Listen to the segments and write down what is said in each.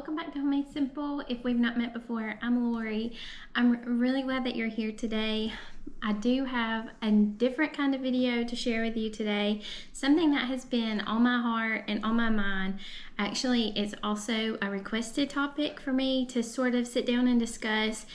welcome back to Homemade Simple. If we've not met before, I'm Lori. I'm really glad that you're here today. I do have a different kind of video to share with you today, something that has been on my heart and on my mind. Actually, it's also a requested topic for me to sort of sit down and discuss,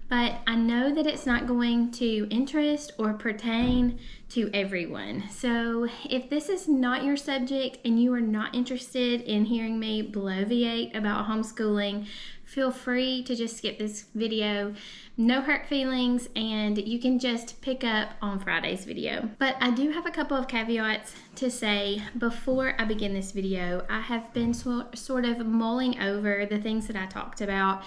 but I know that it's not going to interest or pertain to everyone. So if this is not your subject and you are not interested in hearing me bloviate about homeschooling, feel free to just skip this video. No hurt feelings, and you can just pick up on Friday's video. But I do have a couple of caveats to say before I begin this video. I have been sort of mulling over the things that I talked about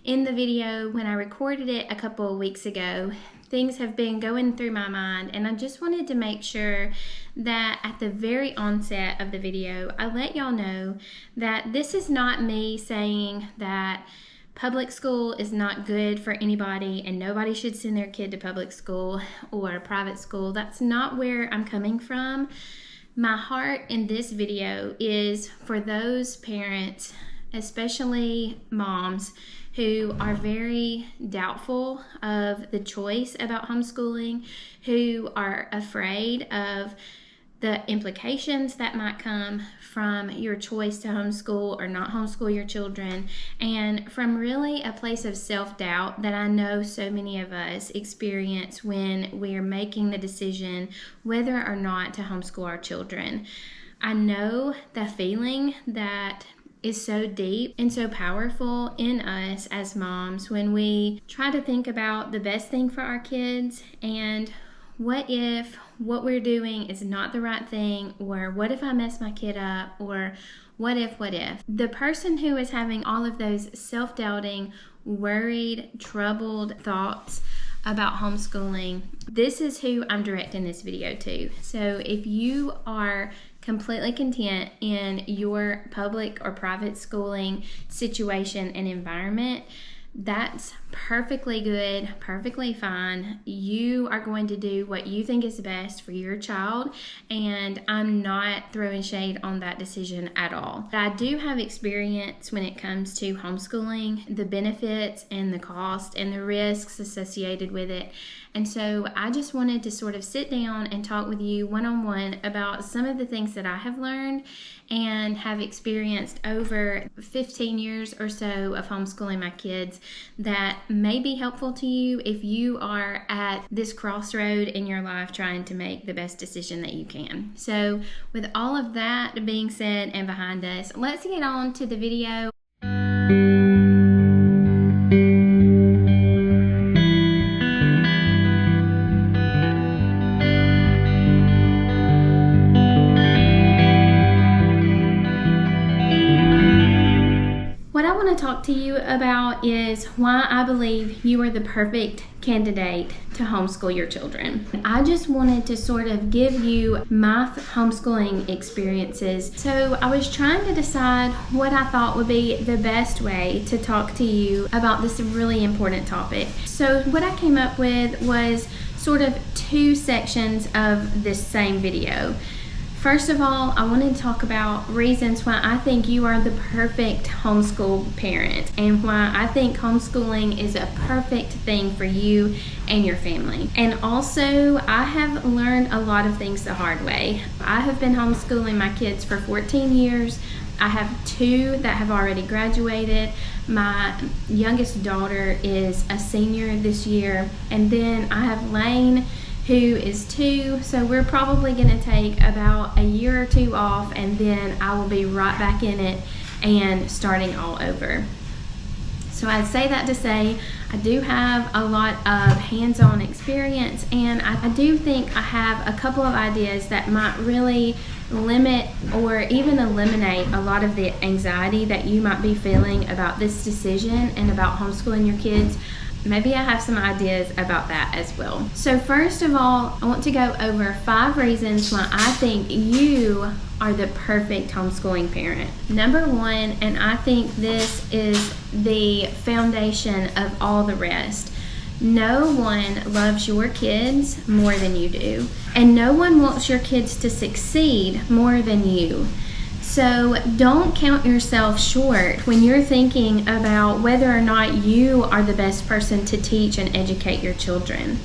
in the video when I recorded it a couple of weeks ago. Things have been going through my mind, and I just wanted to make sure that at the very onset of the video, I let y'all know that this is not me saying that public school is not good for anybody and nobody should send their kid to public school or private school. That's not where I'm coming from. My heart in this video is for those parents, especially moms, who are very doubtful of the choice about homeschooling, who are afraid of the implications that might come from your choice to homeschool or not homeschool your children, and from really a place of self-doubt that I know so many of us experience when we're making the decision whether or not to homeschool our children. I know the feeling that is so deep and so powerful in us as moms when we try to think about the best thing for our kids, and what if what we're doing is not the right thing, or what if I mess my kid up, or what if. The person who is having all of those self-doubting, worried, troubled thoughts about homeschooling, this is who I'm directing this video to. So if you are completely content in your public or private schooling situation and environment, that's perfectly good, perfectly fine. You are going to do what you think is best for your child, and I'm not throwing shade on that decision at all. But I do have experience when it comes to homeschooling, the benefits and the cost and the risks associated with it. And so I just wanted to sort of sit down and talk with you one-on-one about some of the things that I have learned and have experienced over 15 years or so of homeschooling my kids that may be helpful to you if you are at this crossroad in your life trying to make the best decision that you can. So with all of that being said and behind us, let's get on to the video. What I want to talk to you about is why I believe you are the perfect candidate to homeschool your children. I just wanted to sort of give you my homeschooling experiences. So I was trying to decide what I thought would be the best way to talk to you about this really important topic. So what I came up with was sort of two sections of this same video. First of all, I want to talk about reasons why I think you are the perfect homeschool parent and why I think homeschooling is a perfect thing for you and your family. And also, I have learned a lot of things the hard way. I have been homeschooling my kids for 14 years. I have two that have already graduated. My youngest daughter is a senior this year, and then I have Lane, who is 2, so we're probably going to take about a year or 2 off, and then I will be right back in it and starting all over. So I say that to say I do have a lot of hands-on experience, and I do think I have a couple of ideas that might really limit or even eliminate a lot of the anxiety that you might be feeling about this decision and about homeschooling your kids. Maybe I have some ideas about that as well. So first of all, I want to go over 5 reasons why I think you are the perfect homeschooling parent. Number 1, and I think this is the foundation of all the rest, no one loves your kids more than you do, and no one wants your kids to succeed more than you. So don't count yourself short when you're thinking about whether or not you are the best person to teach and educate your children.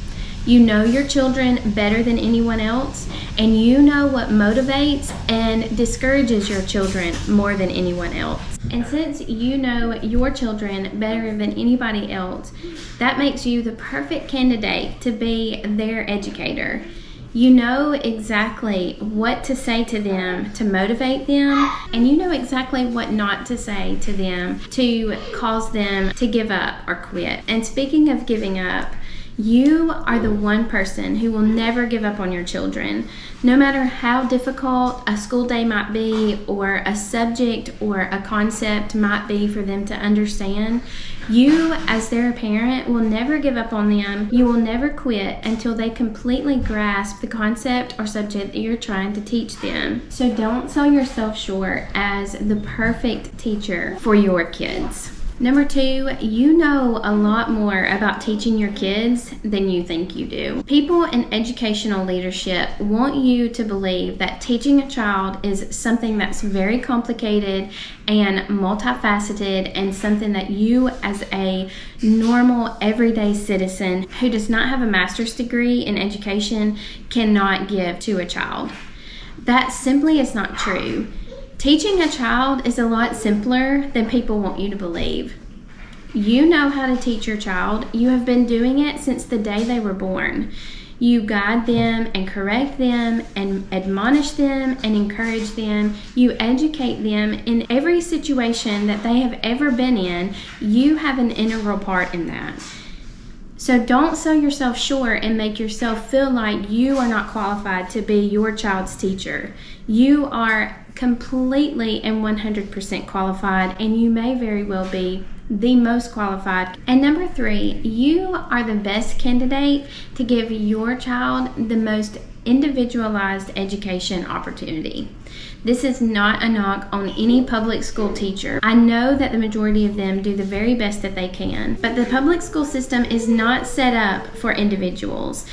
You know your children better than anyone else, and you know what motivates and discourages your children more than anyone else. And since you know your children better than anybody else, that makes you the perfect candidate to be their educator. You know exactly what to say to them to motivate them, and you know exactly what not to say to them to cause them to give up or quit. And speaking of giving up, you are the one person who will never give up on your children. No matter how difficult a school day might be, or a subject or a concept might be for them to understand, you as their parent will never give up on them. You will never quit until they completely grasp the concept or subject that you're trying to teach them. So don't sell yourself short as the perfect teacher for your kids. Number 2, you know a lot more about teaching your kids than you think you do. People in educational leadership want you to believe that teaching a child is something that's very complicated and multifaceted, and something that you as a normal everyday citizen who does not have a master's degree in education cannot give to a child. That simply is not true. Teaching a child is a lot simpler than people want you to believe. You know how to teach your child. You have been doing it since the day they were born. You guide them and correct them and admonish them and encourage them. You educate them in every situation that they have ever been in. You have an integral part in that. So don't sell yourself short and make yourself feel like you are not qualified to be your child's teacher. You are completely and 100% qualified, and you may very well be the most qualified. And number 3, you are the best candidate to give your child the most individualized education opportunity. This is not a knock on any public school teacher. I know that the majority of them do the very best that they can, but the public school system is not set up for individuals.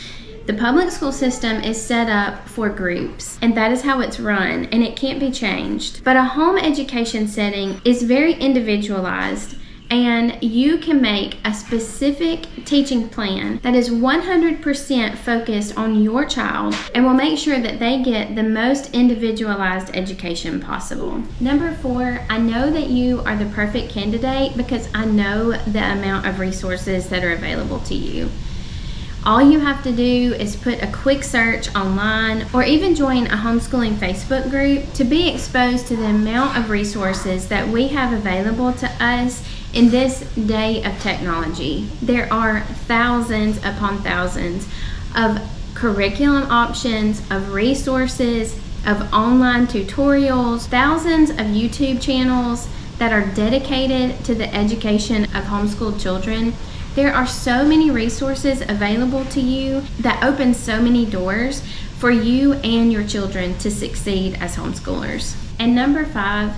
The public school system is set up for groups, and that is how it's run, and it can't be changed. But a home education setting is very individualized, and you can make a specific teaching plan that is 100% focused on your child and will make sure that they get the most individualized education possible. Number 4, I know that you are the perfect candidate because I know the amount of resources that are available to you. All you have to do is put a quick search online or even join a homeschooling Facebook group to be exposed to the amount of resources that we have available to us in this day of technology. There are thousands upon thousands of curriculum options, of resources, of online tutorials, thousands of YouTube channels that are dedicated to the education of homeschooled children. There are so many resources available to you that open so many doors for you and your children to succeed as homeschoolers. And number 5,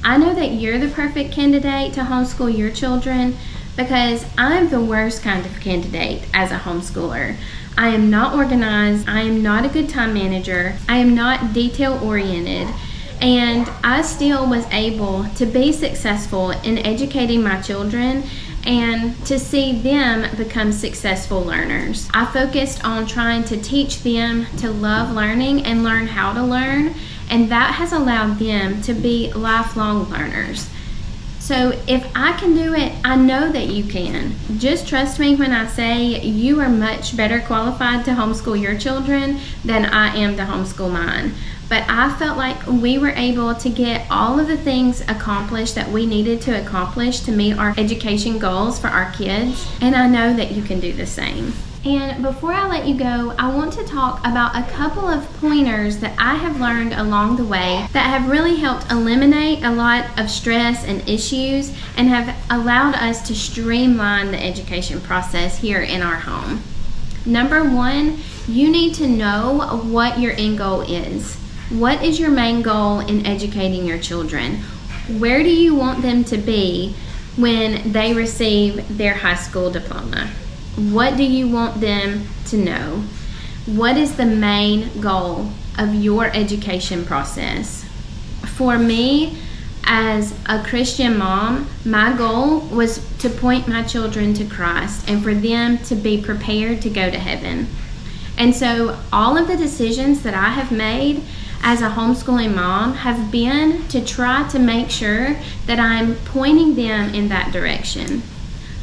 I know that you're the perfect candidate to homeschool your children because I'm the worst kind of candidate as a homeschooler. I am not organized, I am not a good time manager, I am not detail oriented, and I still was able to be successful in educating my children and to see them become successful learners. I focused on trying to teach them to love learning and learn how to learn, and that has allowed them to be lifelong learners. So if I can do it, I know that you can. Just trust me when I say you are much better qualified to homeschool your children than I am to homeschool mine. But I felt like we were able to get all of the things accomplished that we needed to accomplish to meet our education goals for our kids, and I know that you can do the same. And before I let you go, I want to talk about a couple of pointers that I have learned along the way that have really helped eliminate a lot of stress and issues and have allowed us to streamline the education process here in our home. Number 1, you need to know what your end goal is. What is your main goal in educating your children? Where do you want them to be when they receive their high school diploma? What do you want them to know? What is the main goal of your education process? For me, as a Christian mom, my goal was to point my children to Christ and for them to be prepared to go to heaven. And so all of the decisions that I have made as a homeschooling mom have been to try to make sure that I'm pointing them in that direction.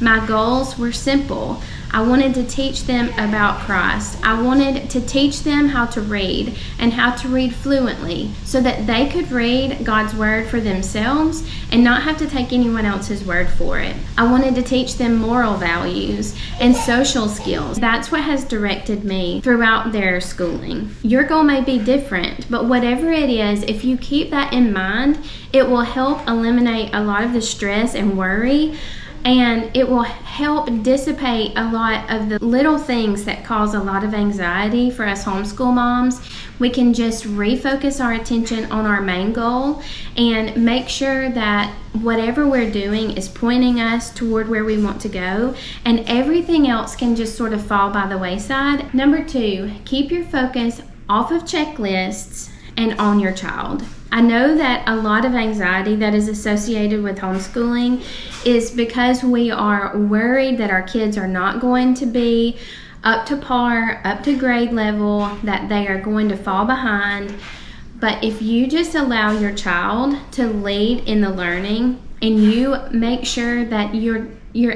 My goals were simple. I wanted to teach them about Christ. I wanted to teach them how to read and how to read fluently so that they could read God's word for themselves and not have to take anyone else's word for it. I wanted to teach them moral values and social skills. That's what has directed me throughout their schooling. Your goal may be different, but whatever it is, if you keep that in mind, it will help eliminate a lot of the stress and worry, and it will help dissipate a lot of the little things that cause a lot of anxiety for us homeschool moms. We can just refocus our attention on our main goal and make sure that whatever we're doing is pointing us toward where we want to go, and everything else can just sort of fall by the wayside. Number 2, keep your focus off of checklists and on your child. I know that a lot of anxiety that is associated with homeschooling is because we are worried that our kids are not going to be up to par, up to grade level, that they are going to fall behind. But if you just allow your child to lead in the learning and you make sure that your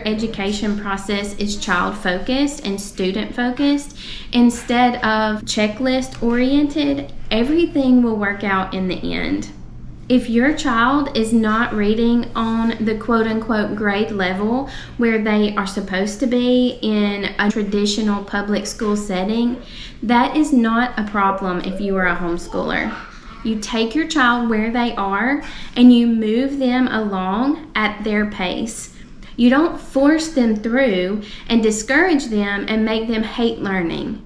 education process is child focused and student focused instead of checklist oriented, everything will work out in the end. If your child is not reading on the quote-unquote grade level where they are supposed to be in a traditional public school setting, that is not a problem if you are a homeschooler. You take your child where they are and you move them along at their pace. You don't force them through and discourage them and make them hate learning.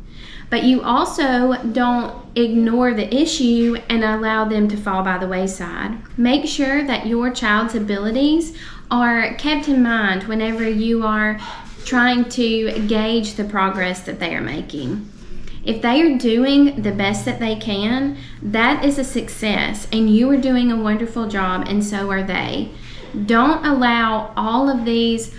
But you also don't ignore the issue and allow them to fall by the wayside. Make sure that your child's abilities are kept in mind whenever you are trying to gauge the progress that they are making. If they are doing the best that they can, that is a success, and you are doing a wonderful job, and so are they. Don't allow all of these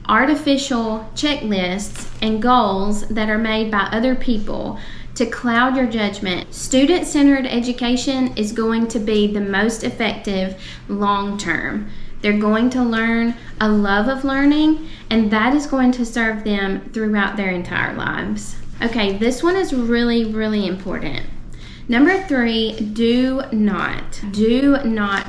artificial checklists and goals that are made by other people to cloud your judgment. Student-centered education is going to be the most effective long term. They're going to learn a love of learning, and that is going to serve them throughout their entire lives. Okay, this one is really, really important. Number 3, do not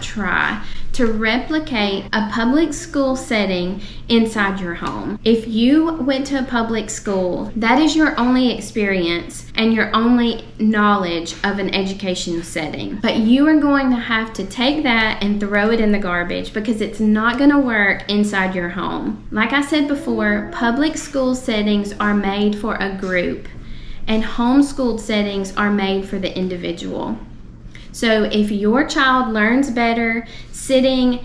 try to replicate a public school setting inside your home. If you went to a public school, that is your only experience and your only knowledge of an education setting. But you are going to have to take that and throw it in the garbage because it's not going to work inside your home. Like I said before, public school settings are made for a group, and homeschooled settings are made for the individual. So if your child learns better sitting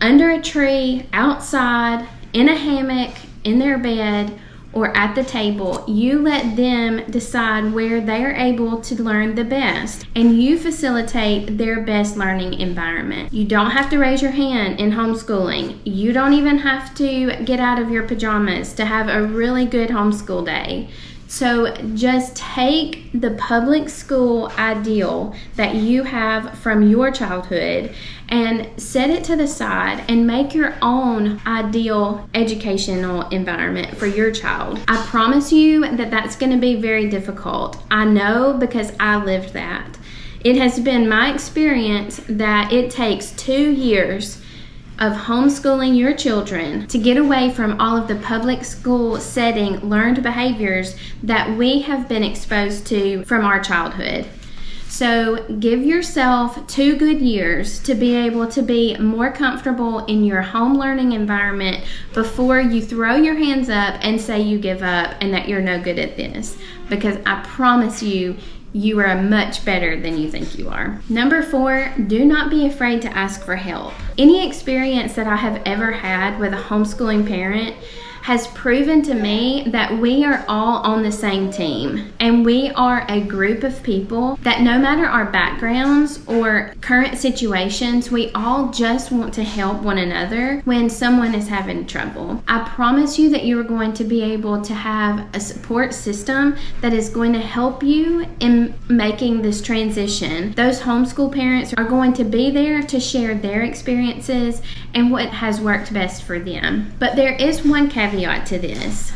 under a tree, outside, in a hammock, in their bed, or at the table, you let them decide where they are able to learn the best, and you facilitate their best learning environment. You don't have to raise your hand in homeschooling. You don't even have to get out of your pajamas to have a really good homeschool day. So just take the public school ideal that you have from your childhood and set it to the side and make your own ideal educational environment for your child. I promise you that that's going to be very difficult. I know because I lived that. It has been my experience that it takes 2 years of homeschooling your children to get away from all of the public school setting learned behaviors that we have been exposed to from our childhood. So give yourself 2 good years to be able to be more comfortable in your home learning environment before you throw your hands up and say you give up and that you're no good at this, because I promise you, you are much better than you think you are. Number 4, do not be afraid to ask for help. Any experience that I have ever had with a homeschooling parent has proven to me that we are all on the same team, and we are a group of people that, no matter our backgrounds or current situations, we all just want to help one another when someone is having trouble. I promise you that you are going to be able to have a support system that is going to help you in making this transition. Those homeschool parents are going to be there to share their experiences and what has worked best for them. But there is one caveat to this.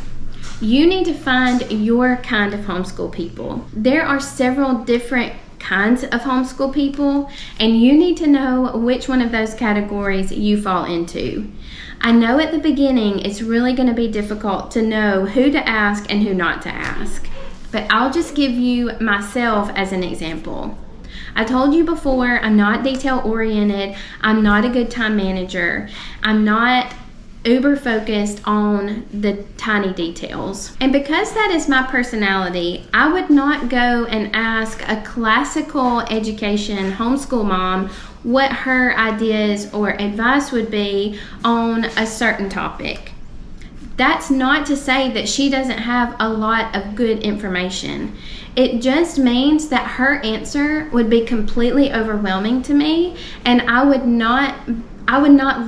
You need to find your kind of homeschool people. There are several different kinds of homeschool people, and you need to know which one of those categories you fall into. I know at the beginning it's really going to be difficult to know who to ask and who not to ask, but I'll just give you myself as an example. I told you before, I'm not detail oriented, I'm not a good time manager, I'm not uber focused on the tiny details. And because that is my personality, I would not go and ask a classical education homeschool mom what her ideas or advice would be on a certain topic. That's not to say that she doesn't have a lot of good information. It just means that her answer would be completely overwhelming to me, and I would not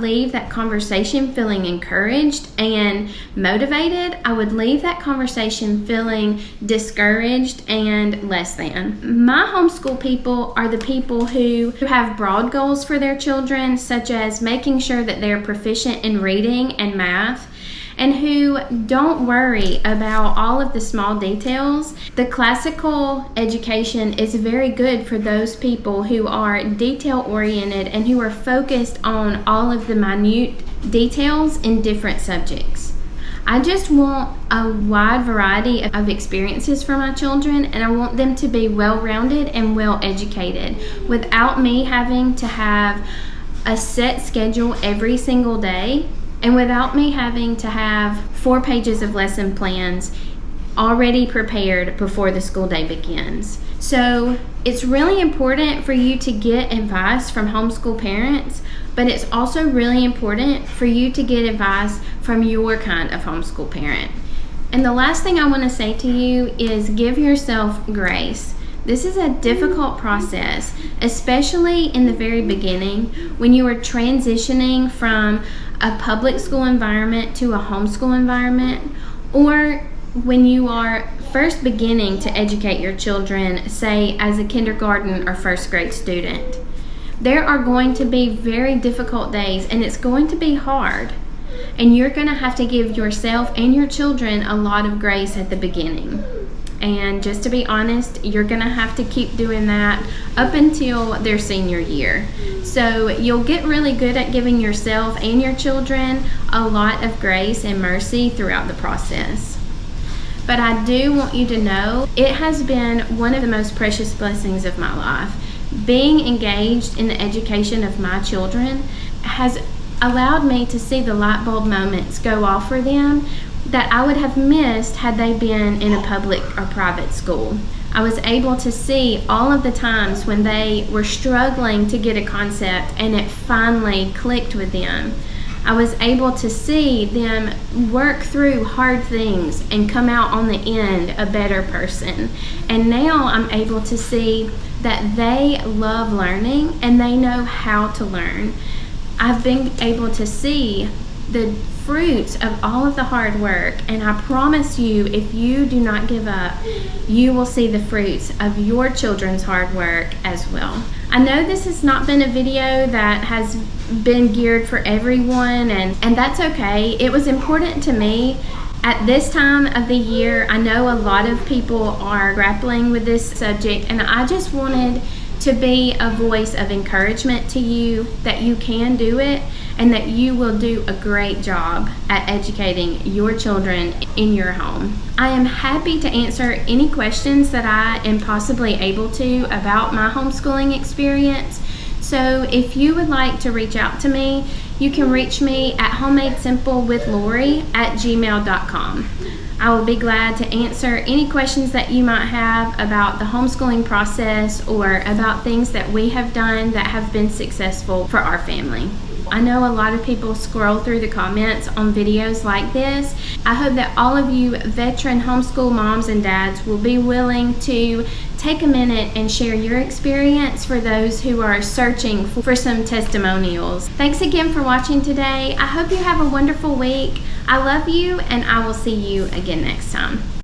leave that conversation feeling encouraged and motivated. I would leave that conversation feeling discouraged and less than. My homeschool people are the people who have broad goals for their children, such as making sure that they're proficient in reading and math, and who don't worry about all of the small details. The classical education is very good for those people who are detail oriented and who are focused on all of the minute details in different subjects. I just want a wide variety of experiences for my children, and I want them to be well-rounded and well-educated without me having to have a set schedule every single day, and without me having to have 4 pages of lesson plans already prepared before the school day begins. So it's really important for you to get advice from homeschool parents, but it's also really important for you to get advice from your kind of homeschool parent. And the last thing I want to say to you is give yourself grace. This is a difficult process, especially in the very beginning when you are transitioning from a public school environment to a homeschool environment, or when you are first beginning to educate your children, say as a kindergarten or first grade student. There are going to be very difficult days, and it's going to be hard, and you're going to have to give yourself and your children a lot of grace at the beginning. And just to be honest, you're gonna have to keep doing that up until their senior year. So you'll get really good at giving yourself and your children a lot of grace and mercy throughout the process. But I do want you to know it has been one of the most precious blessings of my life. Being engaged in the education of my children has allowed me to see the light bulb moments go off for them that I would have missed had they been in a public or private school. I was able to see all of the times when they were struggling to get a concept and it finally clicked with them. I was able to see them work through hard things and come out on the end a better person. And now I'm able to see that they love learning and they know how to learn. I've been able to see the fruits of all of the hard work, and I promise you, if you do not give up, you will see the fruits of your children's hard work as well. I know this has not been a video that has been geared for everyone, and that's okay. It was important to me at this time of the year. I know a lot of people are grappling with this subject, and I just wanted to be a voice of encouragement to you that you can do it and that you will do a great job at educating your children in your home. I am happy to answer any questions that I am possibly able to about my homeschooling experience. So if you would like to reach out to me, you can reach me at homemadesimplewithlori@gmail.com. I will be glad to answer any questions that you might have about the homeschooling process or about things that we have done that have been successful for our family. I know a lot of people scroll through the comments on videos like this. I hope that all of you veteran homeschool moms and dads will be willing to take a minute and share your experience for those who are searching for some testimonials. Thanks again for watching today. I hope you have a wonderful week. I love you, and I will see you again next time.